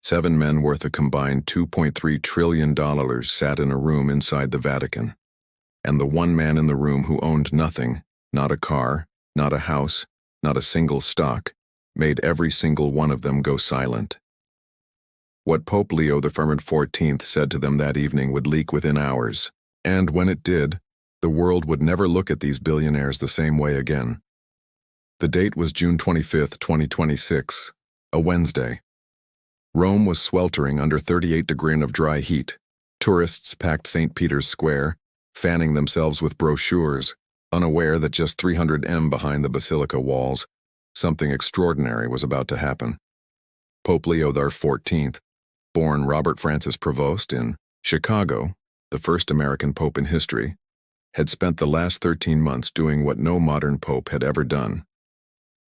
7 men worth a combined $2.3 trillion sat in a room inside the Vatican. And the one man in the room who owned nothing, not a car, not a house, not a single stock, made every single one of them go silent. What Pope Leo XIV said to them that evening would leak within hours, and when it did, the world would never look at these billionaires the same way again. The date was June 25, 2026, a Wednesday. Rome was sweltering under 38 degrees of dry heat. Tourists packed St. Peter's Square, fanning themselves with brochures, unaware that just 300 m behind the basilica walls, something extraordinary was about to happen. Pope Leo XIV, born Robert Francis Prevost in Chicago, the first American pope in history, had spent the last 13 months doing what no modern pope had ever done.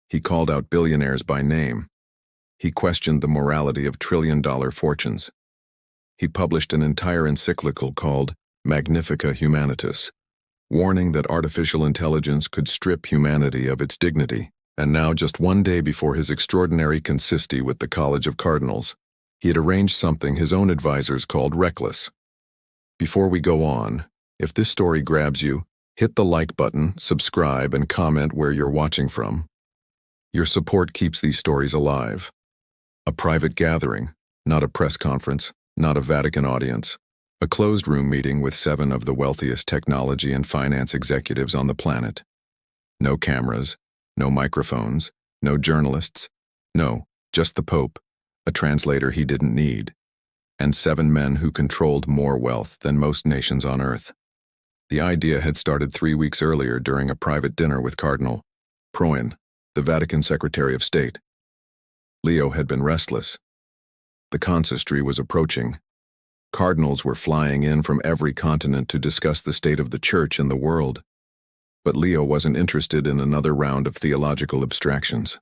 He called out billionaires by name. He questioned the morality of trillion-dollar fortunes. He published an entire encyclical called Magnifica Humanitas, warning that artificial intelligence could strip humanity of its dignity. And now, just one day before his extraordinary consisti with the College of Cardinals, he had arranged something his own advisors called reckless. Before we go on, if this story grabs you, hit the like button, subscribe, and comment where you're watching from. Your support keeps these stories alive. A private gathering, not a press conference, not a Vatican audience. A closed-room meeting with 7 of the wealthiest technology and finance executives on the planet. No cameras, no microphones, no journalists. No, just the Pope, a translator he didn't need, and 7 men who controlled more wealth than most nations on earth. The idea had started 3 weeks earlier during a private dinner with Cardinal Proin, the Vatican Secretary of State. Leo had been restless. The consistory was approaching. Cardinals were flying in from every continent to discuss the state of the Church and the world. But Leo wasn't interested in another round of theological abstractions.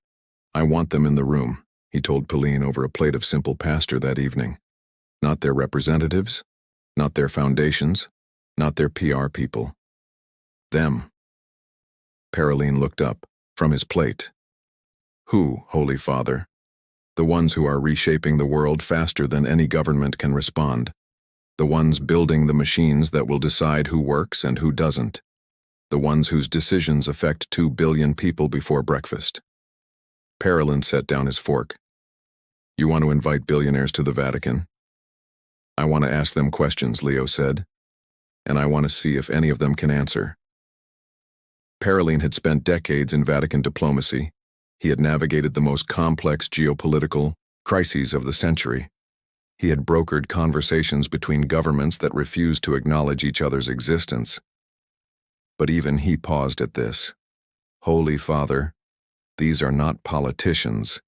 "I want them in the room," he told Pauline over a plate of simple pasta that evening. Not their representatives, not their foundations, not their PR people. Them. Paroline looked up from his plate. "Who, Holy Father?" "The ones who are reshaping the world faster than any government can respond. The ones building the machines that will decide who works and who doesn't. The ones whose decisions affect 2 billion people before breakfast." Paroline set down his fork. "You want to invite billionaires to the Vatican?" "I want to ask them questions," Leo said. "And I want to see if any of them can answer." Paroline had spent decades in Vatican diplomacy. He had navigated the most complex geopolitical crises of the century. He had brokered conversations between governments that refused to acknowledge each other's existence. But even he paused at this. "Holy Father, these are not politicians.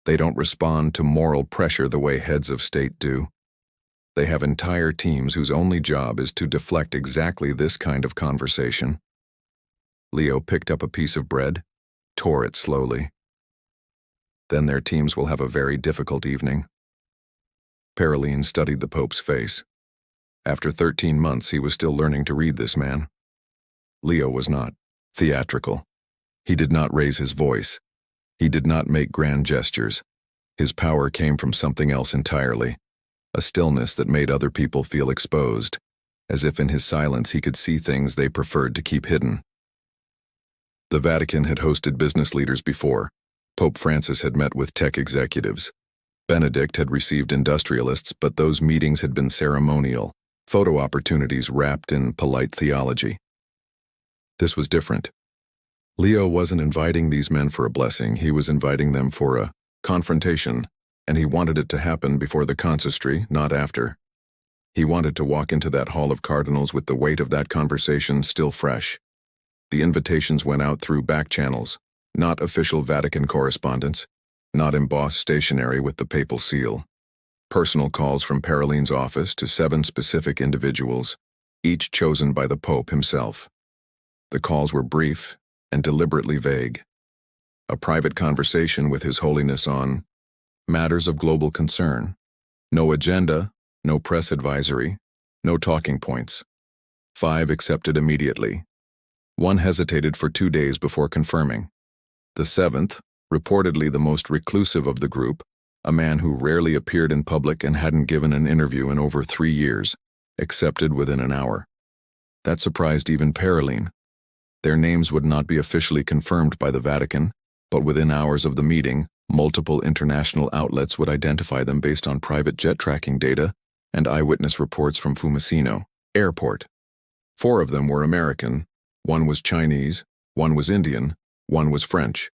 They don't respond to moral pressure the way heads of state do. They have entire teams whose only job is to deflect exactly this kind of conversation." Leo picked up a piece of bread, tore it slowly. "Then their teams will have a very difficult evening." Paroline studied the Pope's face. After 13 months, he was still learning to read this man. Leo was not theatrical. He did not raise his voice. He did not make grand gestures. His power came from something else entirely, a stillness that made other people feel exposed, as if in his silence he could see things they preferred to keep hidden. The Vatican had hosted business leaders before. Pope Francis had met with tech executives. Benedict had received industrialists, but those meetings had been ceremonial, photo opportunities wrapped in polite theology. This was different. Leo wasn't inviting these men for a blessing, he was inviting them for a confrontation, and he wanted it to happen before the consistory, not after. He wanted to walk into that hall of cardinals with the weight of that conversation still fresh. The invitations went out through back channels, not official Vatican correspondence, not embossed stationery with the papal seal. Personal calls from Paroline's office to 7 specific individuals, each chosen by the Pope himself. The calls were brief and deliberately vague. A private conversation with His Holiness on matters of global concern. No agenda, no press advisory, no talking points. 5 accepted immediately. 1 hesitated for 2 days before confirming. The 7th, reportedly the most reclusive of the group, a man who rarely appeared in public and hadn't given an interview in over 3 years, accepted within an hour. That surprised even Paroline. Their names would not be officially confirmed by the Vatican, but within hours of the meeting, multiple international outlets would identify them based on private jet tracking data and eyewitness reports from Fiumicino Airport. 4 of them were American, 1 was Chinese, 1 was Indian, 1 was French.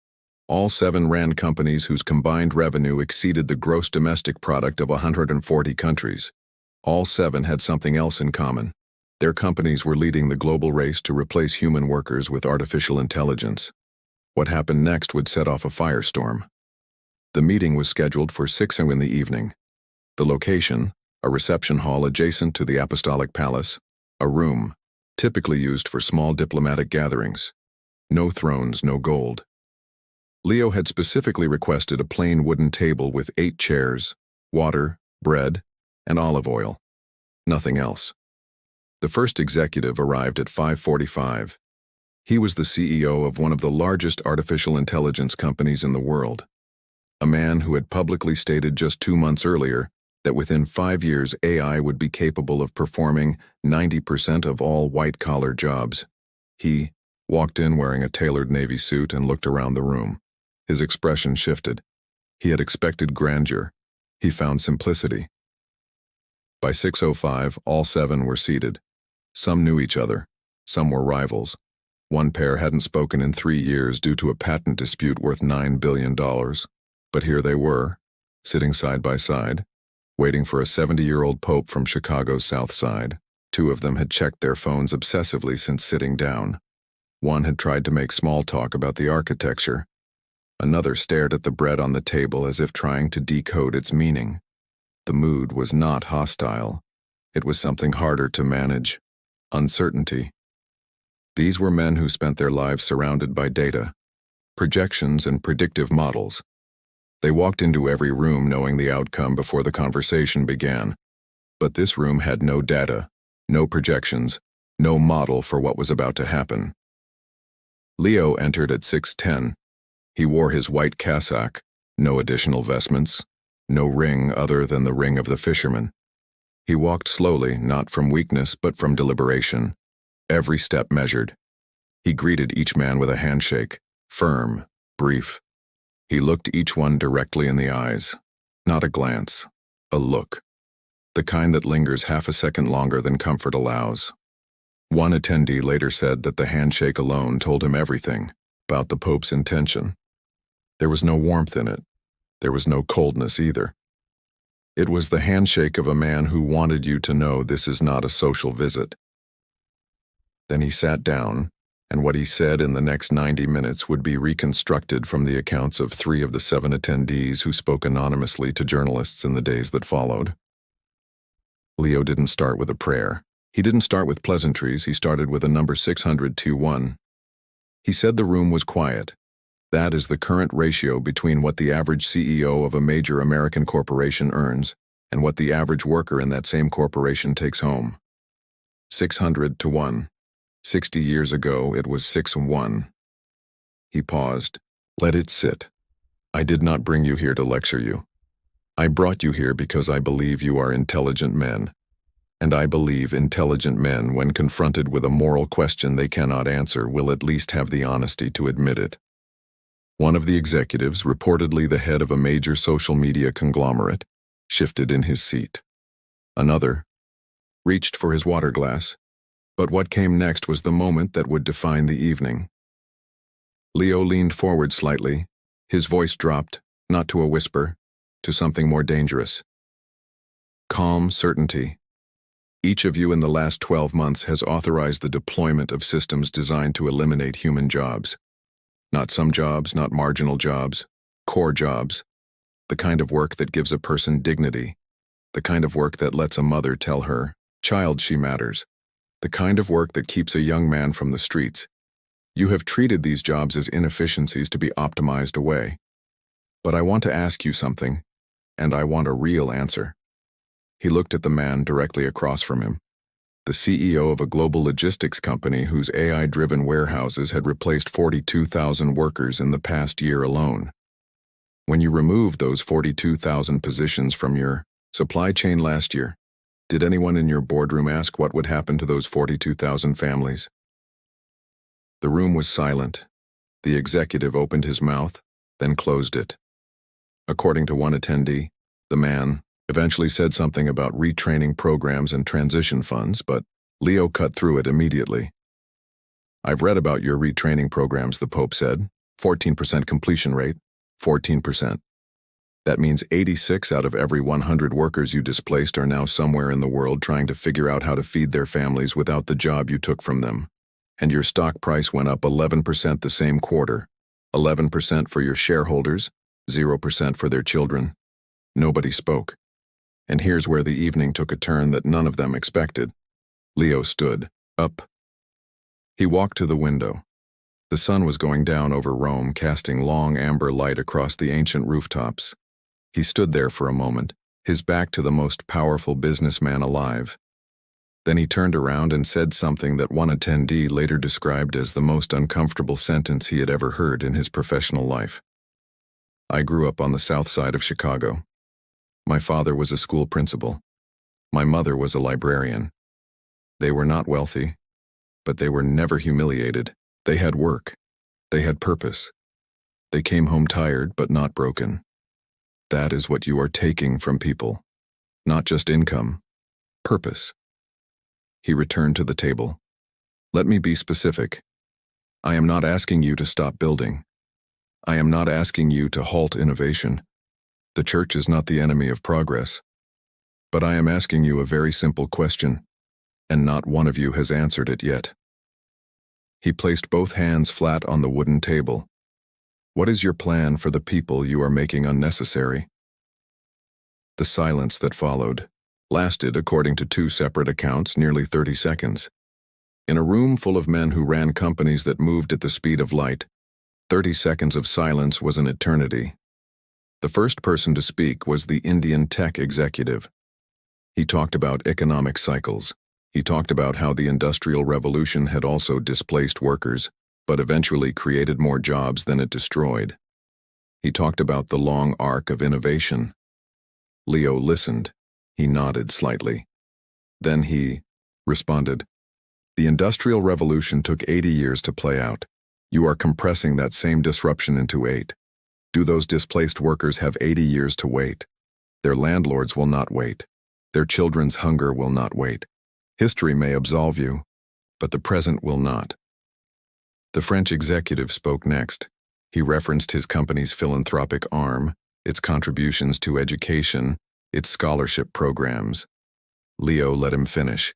All 7 ran companies whose combined revenue exceeded the gross domestic product of 140 countries. All 7 had something else in common. Their companies were leading the global race to replace human workers with artificial intelligence. What happened next would set off a firestorm. The meeting was scheduled for 6 in the evening. The location, a reception hall adjacent to the Apostolic Palace, a room, typically used for small diplomatic gatherings. No thrones, no gold. Leo had specifically requested a plain wooden table with 8 chairs, water, bread, and olive oil. Nothing else. The first executive arrived at 5:45. He was the CEO of one of the largest artificial intelligence companies in the world. A man who had publicly stated just 2 months earlier that within 5 years AI would be capable of performing 90% of all white-collar jobs. He walked in wearing a tailored navy suit and looked around the room. His expression shifted. He had expected grandeur. He found simplicity. By 6:05, all 7 were seated. Some knew each other. Some were rivals. One pair hadn't spoken in 3 years due to a patent dispute worth $9 billion. But here they were, sitting side by side, waiting for a 70-year-old pope from Chicago's South Side. 2 of them had checked their phones obsessively since sitting down. One had tried to make small talk about the architecture. Another stared at the bread on the table as if trying to decode its meaning. The mood was not hostile. It was something harder to manage. Uncertainty. These were men who spent their lives surrounded by data, projections, and predictive models. They walked into every room knowing the outcome before the conversation began. But this room had no data, no projections, no model for what was about to happen. Leo entered at 6:10. He wore his white cassock, no additional vestments, no ring other than the ring of the fisherman. He walked slowly, not from weakness but from deliberation, every step measured. He greeted each man with a handshake, firm, brief. He looked each one directly in the eyes, not a glance, a look, the kind that lingers half a second longer than comfort allows. One attendee later said that the handshake alone told him everything about the Pope's intention. There was no warmth in it. There was no coldness either. It was the handshake of a man who wanted you to know this is not a social visit. Then he sat down, and what he said in the next 90 minutes would be reconstructed from the accounts of 3 of the 7 attendees who spoke anonymously to journalists in the days that followed. Leo didn't start with a prayer. He didn't start with pleasantries. He started with a number 600-1. He said the room was quiet. That is the current ratio between what the average CEO of a major American corporation earns and what the average worker in that same corporation takes home. 600-1. 60 years ago, it was 6-1. He paused. Let it sit. I did not bring you here to lecture you. I brought you here because I believe you are intelligent men. And I believe intelligent men, when confronted with a moral question they cannot answer, will at least have the honesty to admit it. One of the executives, reportedly the head of a major social media conglomerate, shifted in his seat. Another reached for his water glass. But what came next was the moment that would define the evening. Leo leaned forward slightly. His voice dropped, not to a whisper, to something more dangerous. Calm certainty. Each of you in the last 12 months has authorized the deployment of systems designed to eliminate human jobs. Not some jobs, not marginal jobs, core jobs. The kind of work that gives a person dignity. The kind of work that lets a mother tell her child she matters. The kind of work that keeps a young man from the streets. You have treated these jobs as inefficiencies to be optimized away. But I want to ask you something, and I want a real answer. He looked at the man directly across from him, the CEO of a global logistics company whose AI-driven warehouses had replaced 42,000 workers in the past year alone. When you removed those 42,000 positions from your supply chain last year, did anyone in your boardroom ask what would happen to those 42,000 families? The room was silent. The executive opened his mouth, then closed it. According to one attendee, the man eventually said something about retraining programs and transition funds, but Leo cut through it immediately. "I've read about your retraining programs," the Pope said. 14% completion rate, 14%. That means 86 out of every 100 workers you displaced are now somewhere in the world trying to figure out how to feed their families without the job you took from them. And your stock price went up 11% the same quarter. 11% for your shareholders, 0% for their children. Nobody spoke. And here's where the evening took a turn that none of them expected. Leo stood up. He walked to the window. The sun was going down over Rome, casting long amber light across the ancient rooftops. He stood there for a moment, his back to the most powerful businessman alive. Then he turned around and said something that one attendee later described as the most uncomfortable sentence he had ever heard in his professional life. "I grew up on the south side of Chicago. My father was a school principal. My mother was a librarian. They were not wealthy, but they were never humiliated. They had work. They had purpose. They came home tired but not broken. That is what you are taking from people. Not just income, purpose." He returned to the table. "Let me be specific. I am not asking you to stop building. I am not asking you to halt innovation. The church is not the enemy of progress. But I am asking you a very simple question, and not one of you has answered it yet." He placed both hands flat on the wooden table. "What is your plan for the people you are making unnecessary?" The silence that followed lasted, according to two separate accounts, nearly 30 seconds. In a room full of men who ran companies that moved at the speed of light, 30 seconds of silence was an eternity. The first person to speak was the Indian tech executive. He talked about economic cycles. He talked about how the Industrial Revolution had also displaced workers, but eventually created more jobs than it destroyed. He talked about the long arc of innovation. Leo listened. He nodded slightly. Then he responded, "The Industrial Revolution took 80 years to play out. You are compressing that same disruption into 8. Do those displaced workers have 80 years to wait? Their landlords will not wait. Their children's hunger will not wait. History may absolve you, but the present will not." The French executive spoke next. He referenced his company's philanthropic arm, its contributions to education, its scholarship programs. Leo let him finish.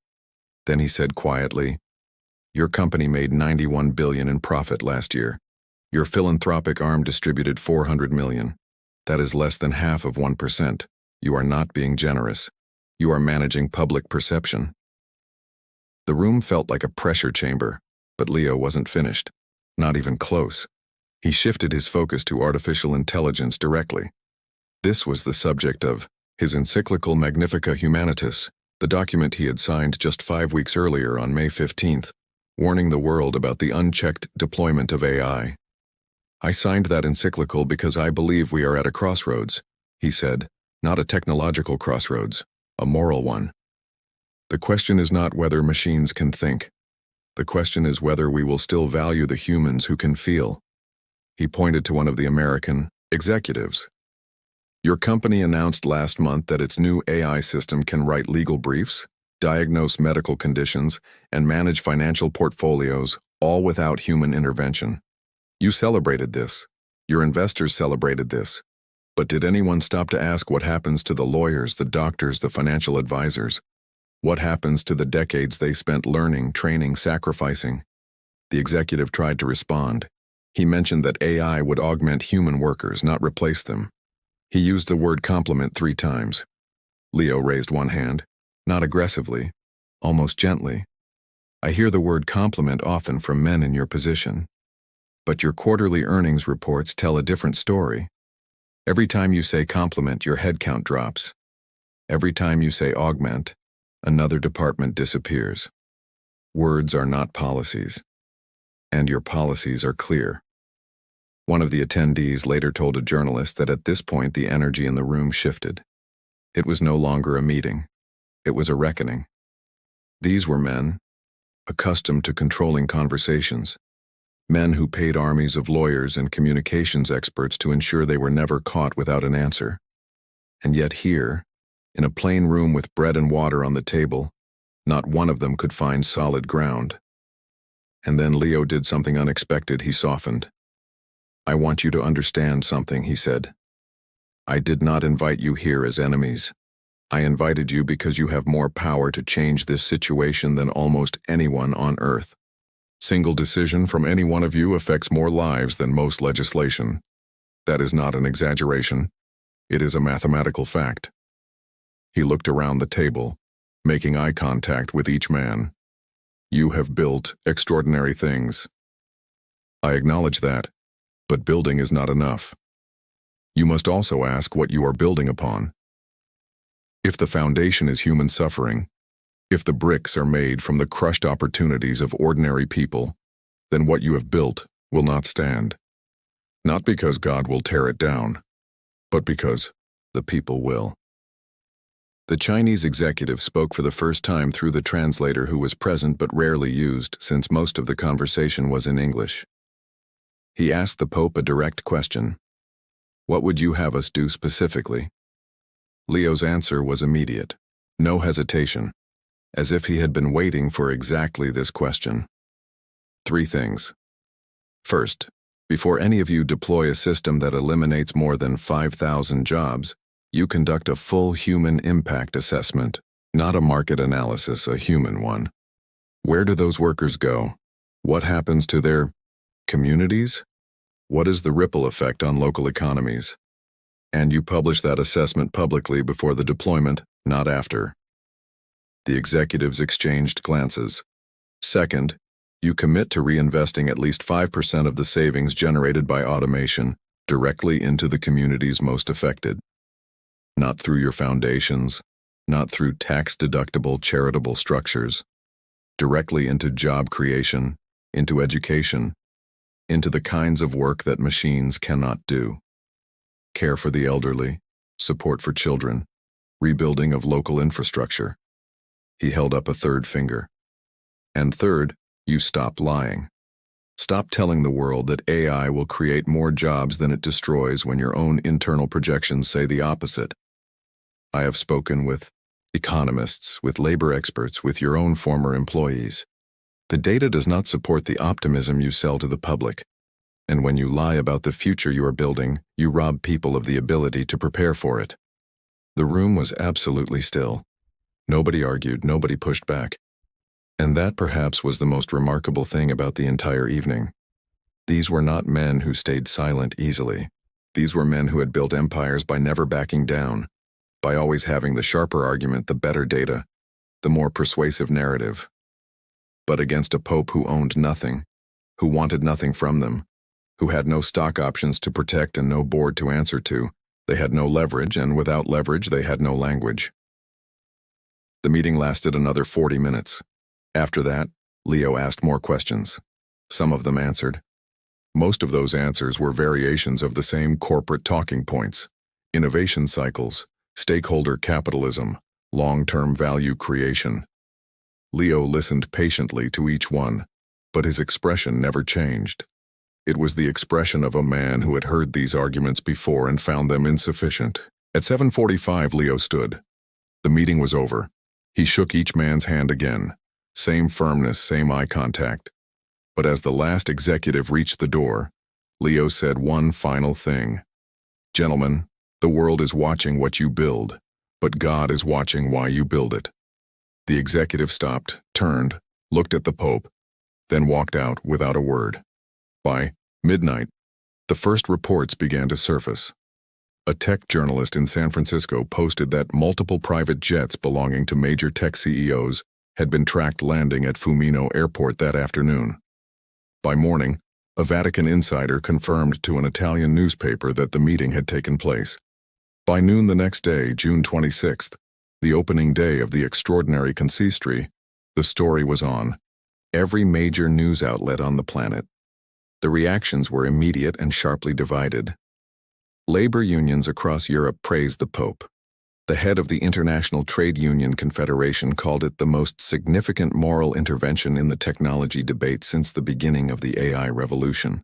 Then he said quietly, "Your company made $91 billion in profit last year. Your philanthropic arm distributed $400 million. That is less than half of 1%. You are not being generous. You are managing public perception." The room felt like a pressure chamber, but Leo wasn't finished. Not even close. He shifted his focus to artificial intelligence directly. This was the subject of his encyclical Magnifica Humanitas, the document he had signed just 5 weeks earlier on May 15th, warning the world about the unchecked deployment of AI. "I signed that encyclical because I believe we are at a crossroads," he said, "not a technological crossroads, a moral one. The question is not whether machines can think. The question is whether we will still value the humans who can feel." He pointed to one of the American executives. "Your company announced last month that its new AI system can write legal briefs, diagnose medical conditions, and manage financial portfolios, all without human intervention. You celebrated this. Your investors celebrated this. But did anyone stop to ask what happens to the lawyers, the doctors, the financial advisors? What happens to the decades they spent learning, training, sacrificing?" The executive tried to respond. He mentioned that AI would augment human workers, not replace them. He used the word complement 3 times. Leo raised one hand, not aggressively, almost gently. "I hear the word complement often from men in your position. But your quarterly earnings reports tell a different story. Every time you say complement, your headcount drops. Every time you say augment, another department disappears. Words are not policies. And your policies are clear. One of the attendees later told a journalist that at this point the energy in the room shifted. It was no longer a meeting. It was a reckoning. These were men, accustomed to controlling conversations, men who paid armies of lawyers and communications experts to ensure they were never caught without an answer. And yet here, in a plain room with bread and water on the table, not one of them could find solid ground. And then Leo did something unexpected. He softened. "I want you to understand something," he said. "I did not invite you here as enemies. I invited you because you have more power to change this situation than almost anyone on earth. Single decision from any one of you affects more lives than most legislation. That is not an exaggeration. It is a mathematical fact." He looked around the table, making eye contact with each man. "You have built extraordinary things. I acknowledge that, but building is not enough. You must also ask what you are building upon. If the foundation is human suffering, if the bricks are made from the crushed opportunities of ordinary people, then what you have built will not stand. Not because God will tear it down, but because the people will." The Chinese executive spoke for the first time through the translator who was present but rarely used, since most of the conversation was in English. He asked the Pope a direct question. "What would you have us do specifically?" Leo's answer was immediate, no hesitation, as if he had been waiting for exactly this question. "3 things. First, before any of you deploy a system that eliminates more than 5,000 jobs, you conduct a full human impact assessment, not a market analysis, a human one. Where do those workers go? What happens to their communities? What is the ripple effect on local economies? And you publish that assessment publicly before the deployment, not after." The executives exchanged glances. "Second, you commit to reinvesting at least 5% of the savings generated by automation directly into the communities most affected. Not through your foundations, not through tax-deductible charitable structures, directly into job creation, into education, into the kinds of work that machines cannot do. Care for the elderly, support for children, rebuilding of local infrastructure." He held up a third finger. "And third, you stop lying. Stop telling the world that AI will create more jobs than it destroys when your own internal projections say the opposite. I have spoken with economists, with labor experts, with your own former employees. The data does not support the optimism you sell to the public. And when you lie about the future you are building, you rob people of the ability to prepare for it." The room was absolutely still. Nobody argued, nobody pushed back. And that perhaps was the most remarkable thing about the entire evening. These were not men who stayed silent easily. These were men who had built empires by never backing down, by always having the sharper argument, the better data, the more persuasive narrative. But against a pope who owned nothing, who wanted nothing from them, who had no stock options to protect and no board to answer to, they had no leverage, and without leverage they had no language. The meeting lasted another 40 minutes. After that, Leo asked more questions. Some of them answered. Most of those answers were variations of the same corporate talking points: innovation cycles, stakeholder capitalism, long-term value creation. Leo listened patiently to each one, but his expression never changed. It was the expression of a man who had heard these arguments before and found them insufficient. At 7:45, Leo stood. The meeting was over. He shook each man's hand again. Same firmness, same eye contact. But as the last executive reached the door, Leo said one final thing. "Gentlemen, the world is watching what you build, but God is watching why you build it." The executive stopped, turned, looked at the Pope, then walked out without a word. By midnight, the first reports began to surface. A tech journalist in San Francisco posted that multiple private jets belonging to major tech CEOs had been tracked landing at Fumino Airport that afternoon. By morning, a Vatican insider confirmed to an Italian newspaper that the meeting had taken place. By noon the next day, June 26th, the opening day of the extraordinary consistory, the story was on every major news outlet on the planet. The reactions were immediate and sharply divided. Labor unions across Europe praised the Pope. The head of the International Trade Union Confederation called it the most significant moral intervention in the technology debate since the beginning of the AI revolution.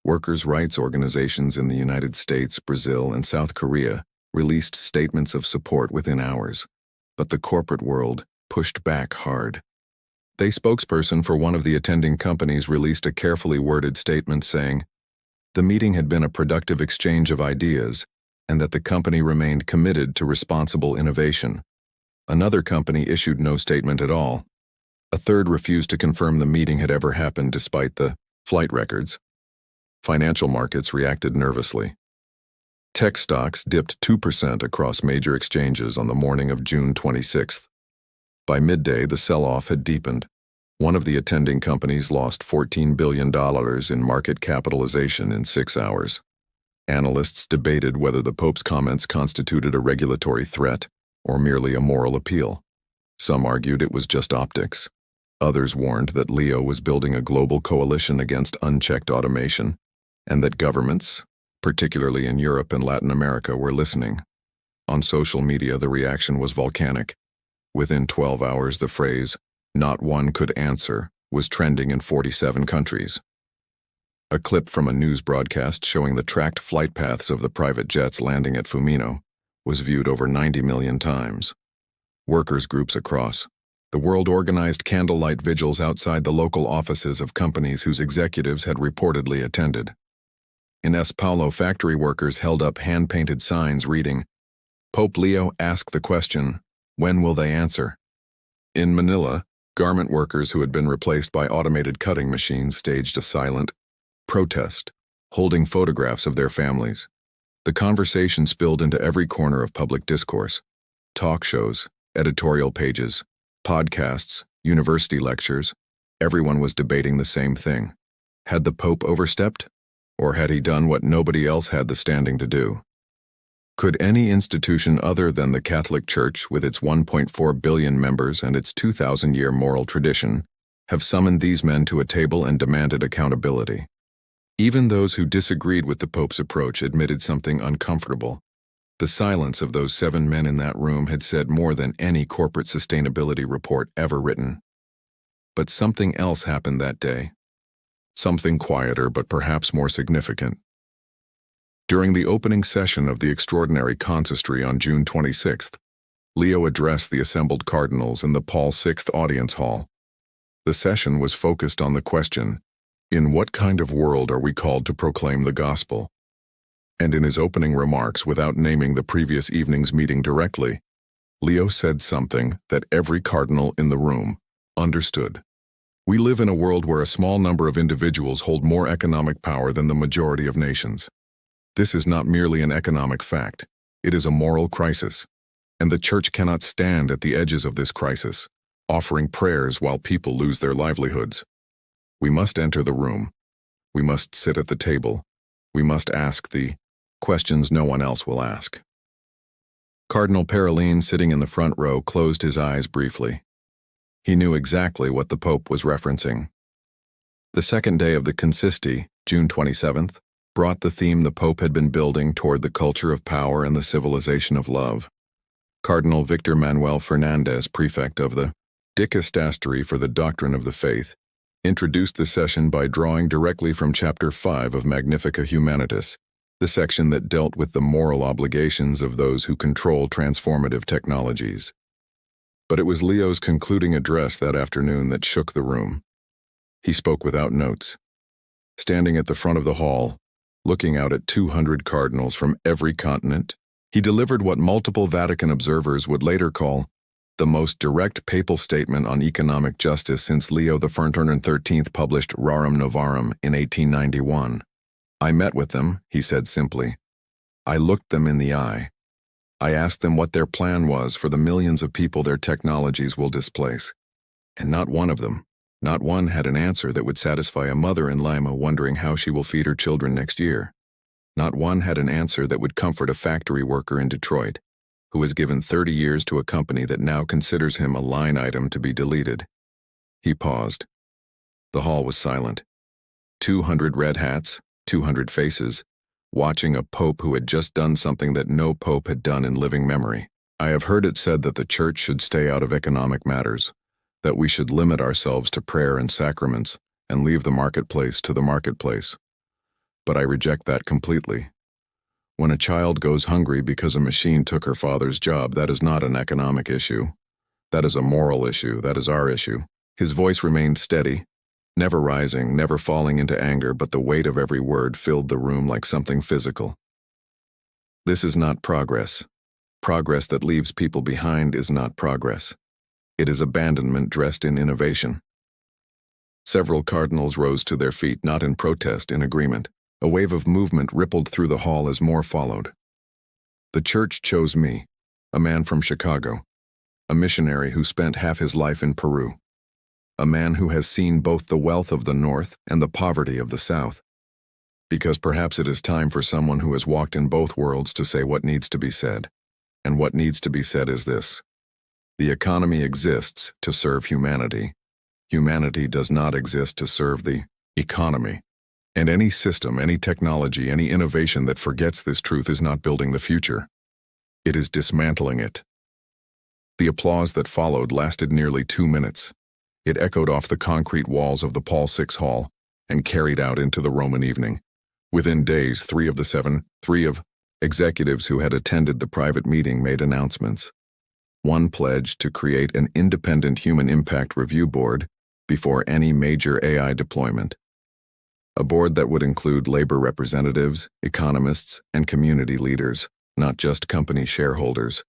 Workers' rights organizations in the United States, Brazil, and South Korea released statements of support within hours, but the corporate world pushed back hard. A spokesperson for one of the attending companies released a carefully worded statement saying, "The meeting had been a productive exchange of ideas, and that the company remained committed to responsible innovation." Another company issued no statement at all. A third refused to confirm the meeting had ever happened despite the flight records. Financial markets reacted nervously. Tech stocks dipped 2% across major exchanges on the morning of June 26th. By midday, the sell-off had deepened. One of the attending companies lost $14 billion in market capitalization in 6 hours. Analysts debated whether the Pope's comments constituted a regulatory threat or merely a moral appeal. Some argued it was just optics. Others warned that Leo was building a global coalition against unchecked automation, and that governments, particularly in Europe and Latin America, were listening. On social media, the reaction was volcanic. Within 12 hours, the phrase, "Not one could answer," was trending in 47 countries. A clip from a news broadcast showing the tracked flight paths of the private jets landing at Fumino was viewed over 90 million times. Workers' groups across the world organized candlelight vigils outside the local offices of companies whose executives had reportedly attended. In São Paulo, factory workers held up hand-painted signs reading, "Pope Leo asked the question, when will they answer?" In Manila, garment workers who had been replaced by automated cutting machines staged a silent protest, holding photographs of their families. The conversation spilled into every corner of public discourse. Talk shows, editorial pages, podcasts, university lectures. Everyone was debating the same thing. Had the Pope overstepped? Or had he done what nobody else had the standing to do? Could any institution other than the Catholic Church, with its 1.4 billion members and its 2,000-year moral tradition, have summoned these men to a table and demanded accountability? Even those who disagreed with the Pope's approach admitted something uncomfortable. The silence of those 7 men in that room had said more than any corporate sustainability report ever written. But something else happened that day. Something quieter but perhaps more significant. During the opening session of the extraordinary consistory on June 26th, Leo addressed the assembled cardinals in the Paul VI audience hall. The session was focused on the question, in what kind of world are we called to proclaim the gospel? And in his opening remarks, without naming the previous evening's meeting directly, Leo said something that every cardinal in the room understood. We live in a world where a small number of individuals hold more economic power than the majority of nations. This is not merely an economic fact, it is a moral crisis, and the Church cannot stand at the edges of this crisis, offering prayers while people lose their livelihoods. We must enter the room. We must sit at the table. We must ask the questions no one else will ask. Cardinal Parolin, sitting in the front row, closed his eyes briefly. He knew exactly what the Pope was referencing. The second day of the Consisti, June 27th, brought the theme the Pope had been building toward the culture of power and the civilization of love. Cardinal Victor Manuel Fernandez, prefect of the Dicastery for the Doctrine of the Faith, introduced the session by drawing directly from Chapter 5 of Magnificat Humanitas, the section that dealt with the moral obligations of those who control transformative technologies. But it was Leo's concluding address that afternoon that shook the room. He spoke without notes. Standing at the front of the hall, looking out at 200 cardinals from every continent, he delivered what multiple Vatican observers would later call the most direct papal statement on economic justice since Leo XIII published Rerum Novarum in 1891. I met with them, he said simply. I looked them in the eye. I asked them what their plan was for the millions of people their technologies will displace. And not one of them, not one had an answer that would satisfy a mother in Lima wondering how she will feed her children next year. Not one had an answer that would comfort a factory worker in Detroit, who was given 30 years to a company that now considers him a line item to be deleted. He paused. The hall was silent. 200 red hats, 200 faces, watching a pope who had just done something that no pope had done in living memory. I have heard it said that the church should stay out of economic matters, that we should limit ourselves to prayer and sacraments and leave the marketplace to the marketplace. But I reject that completely. When a child goes hungry because a machine took her father's job, that is not an economic issue. That is a moral issue. That is our issue. His voice remained steady, never rising, never falling into anger, but the weight of every word filled the room like something physical. This is not progress. Progress that leaves people behind is not progress. It is abandonment dressed in innovation. Several cardinals rose to their feet, not in protest, in agreement. A wave of movement rippled through the hall as more followed. The church chose me, a man from Chicago, a missionary who spent half his life in Peru, a man who has seen both the wealth of the North and the poverty of the South. Because perhaps it is time for someone who has walked in both worlds to say what needs to be said. And what needs to be said is this: the economy exists to serve humanity. Humanity does not exist to serve the economy. And any system, any technology, any innovation that forgets this truth is not building the future. It is dismantling it. The applause that followed lasted nearly 2 minutes. It echoed off the concrete walls of the Paul VI Hall and carried out into the Roman evening. Within days, three of executives who had attended the private meeting made announcements. One pledged to create an independent human impact review board before any major AI deployment. A board that would include labor representatives, economists, and community leaders, not just company shareholders.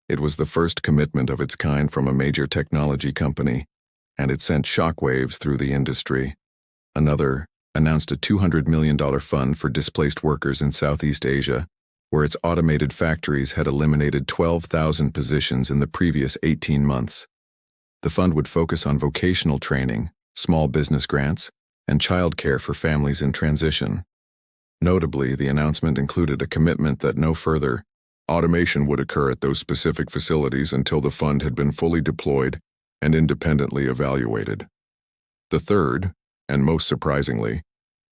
It was the first commitment of its kind from a major technology company, and it sent shockwaves through the industry. Another announced a $200 million fund for displaced workers in Southeast Asia, where its automated factories had eliminated 12,000 positions in the previous 18 months. The fund would focus on vocational training, small business grants, and childcare for families in transition. Notably, the announcement included a commitment that no further automation would occur at those specific facilities until the fund had been fully deployed and independently evaluated. The third, and most surprisingly,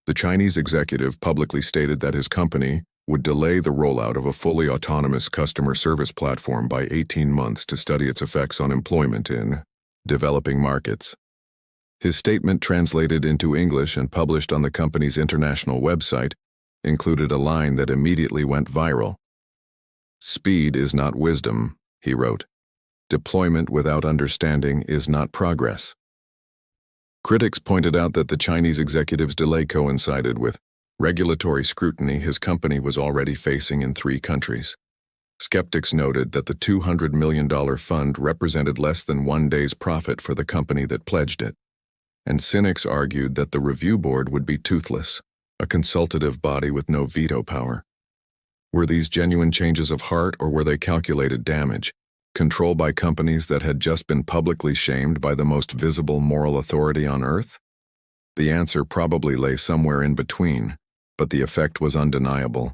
the Chinese executive publicly stated that his company would delay the rollout of a fully autonomous customer service platform by 18 months to study its effects on employment in developing markets. His statement, translated into English and published on the company's international website, included a line that immediately went viral. "Speed is not wisdom," he wrote. "Deployment without understanding is not progress." Critics pointed out that the Chinese executive's delay coincided with regulatory scrutiny his company was already facing in 3 countries. Skeptics noted that the $200 million fund represented less than 1 day's profit for the company that pledged it. And cynics argued that the review board would be toothless, a consultative body with no veto power. Were these genuine changes of heart, or were they calculated damage, controlled by companies that had just been publicly shamed by the most visible moral authority on earth? The answer probably lay somewhere in between, but the effect was undeniable.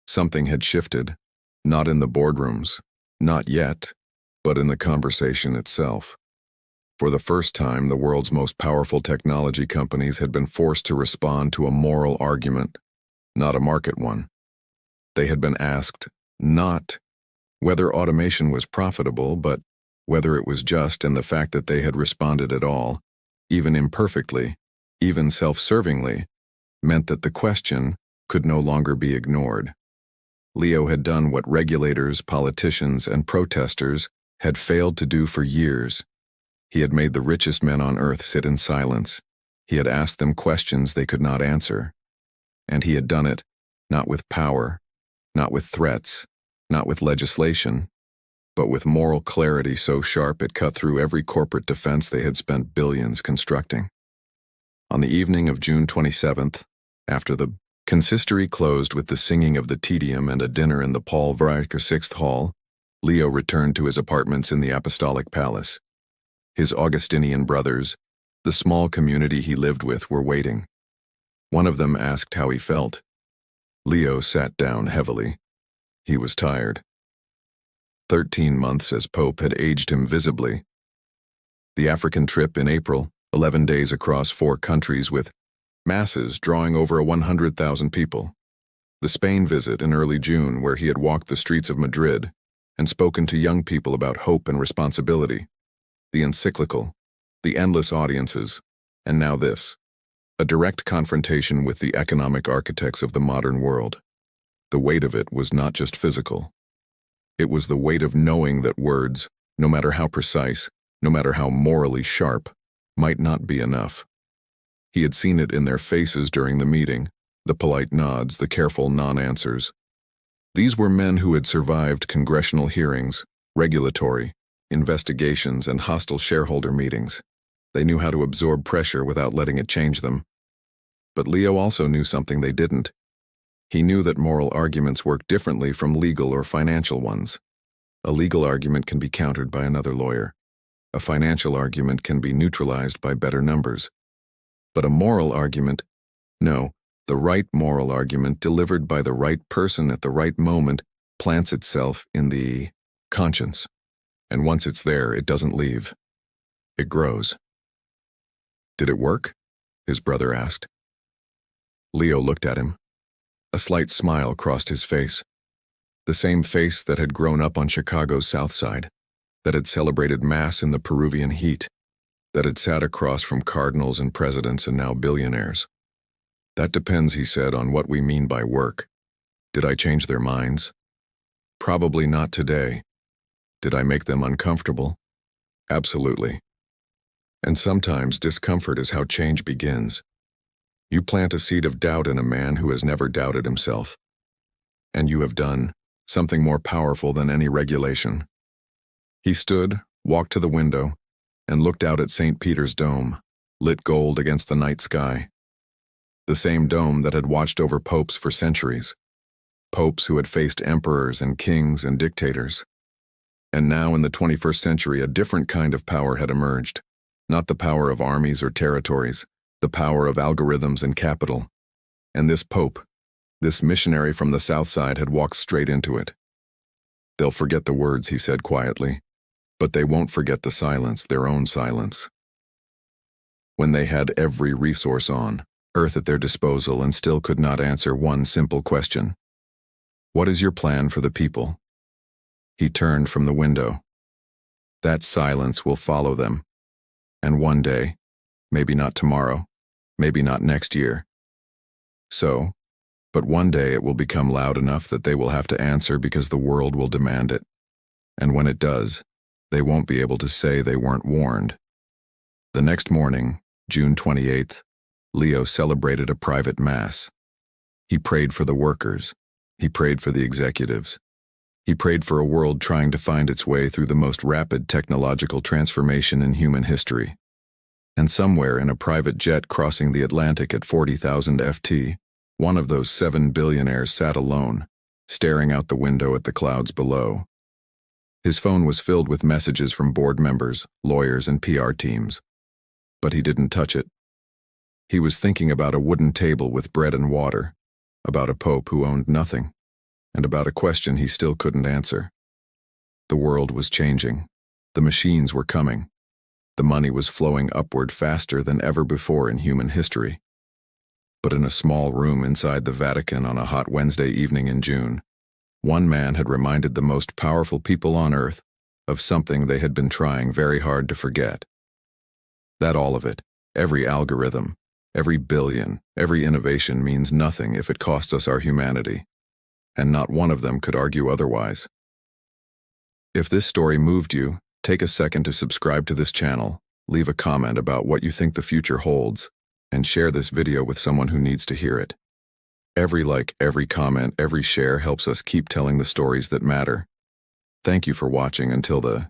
Something had shifted, not in the boardrooms, not yet, but in the conversation itself. For the first time, the world's most powerful technology companies had been forced to respond to a moral argument, not a market one. They had been asked not whether automation was profitable, but whether it was just, and the fact that they had responded at all, even imperfectly, even self-servingly, meant that the question could no longer be ignored. Leo had done what regulators, politicians, and protesters had failed to do for years. He had made the richest men on earth sit in silence. He had asked them questions they could not answer. And he had done it not with power, not with threats, not with legislation, but with moral clarity so sharp it cut through every corporate defense they had spent billions constructing. On the evening of June 27th, after the consistory closed with the singing of the Te Deum and a dinner in the Paul VI Hall, Leo returned to his apartments in the Apostolic Palace. His Augustinian brothers, the small community he lived with, were waiting. One of them asked how he felt. Leo sat down heavily. He was tired. 13 months as Pope had aged him visibly. The African trip in April, 11 days across 4 countries with masses drawing over 100,000 people. The Spain visit in early June, where he had walked the streets of Madrid and spoken to young people about hope and responsibility. The encyclical, the endless audiences, and now this, a direct confrontation with the economic architects of the modern world. The weight of it was not just physical. It was the weight of knowing that words, no matter how precise, no matter how morally sharp, might not be enough. He had seen it in their faces during the meeting, the polite nods, the careful non-answers. These were men who had survived congressional hearings, regulatory, investigations, and hostile shareholder meetings. They knew how to absorb pressure without letting it change them. But Leo also knew something they didn't. He knew that moral arguments work differently from legal or financial ones. A legal argument can be countered by another lawyer. A financial argument can be neutralized by better numbers. But a moral argument, no, the right moral argument delivered by the right person at the right moment plants itself in the conscience. And once it's there, it doesn't leave. It grows. "Did it work?" his brother asked. Leo looked at him. A slight smile crossed his face. The same face that had grown up on Chicago's South Side, that had celebrated Mass in the Peruvian heat, that had sat across from cardinals and presidents and now billionaires. "That depends," he said, "on what we mean by work. Did I change their minds? Probably not today. Did I make them uncomfortable? Absolutely. And sometimes discomfort is how change begins. You plant a seed of doubt in a man who has never doubted himself. And you have done something more powerful than any regulation." He stood, walked to the window, and looked out at St. Peter's Dome, lit gold against the night sky. The same dome that had watched over popes for centuries. Popes who had faced emperors and kings and dictators. And now in the 21st century, a different kind of power had emerged. Not the power of armies or territories, the power of algorithms and capital. And this pope, this missionary from the South Side, had walked straight into it. "They'll forget the words," he said quietly, "but they won't forget the silence, their own silence." When they had every resource on earth at their disposal and still could not answer one simple question. "What is your plan for the people?" He turned from the window. That silence will follow them. And one day, maybe not tomorrow, maybe not next year. But one day it will become loud enough that they will have to answer because the world will demand it. And when it does, they won't be able to say they weren't warned. The next morning, June 28th, Leo celebrated a private mass. He prayed for the workers. He prayed for the executives. He prayed for a world trying to find its way through the most rapid technological transformation in human history. And somewhere in a private jet crossing the Atlantic at 40,000 FT, one of those 7 billionaires sat alone, staring out the window at the clouds below. His phone was filled with messages from board members, lawyers, and PR teams. But he didn't touch it. He was thinking about a wooden table with bread and water, about a pope who owned nothing, and about a question he still couldn't answer. The world was changing. The machines were coming. The money was flowing upward faster than ever before in human history. But in a small room inside the Vatican on a hot Wednesday evening in June, one man had reminded the most powerful people on earth of something they had been trying very hard to forget. That all of it, every algorithm, every billion, every innovation means nothing if it costs us our humanity. And not one of them could argue otherwise. If this story moved you, take a second to subscribe to this channel, leave a comment about what you think the future holds, and share this video with someone who needs to hear it. Every like, every comment, every share helps us keep telling the stories that matter. Thank you for watching until the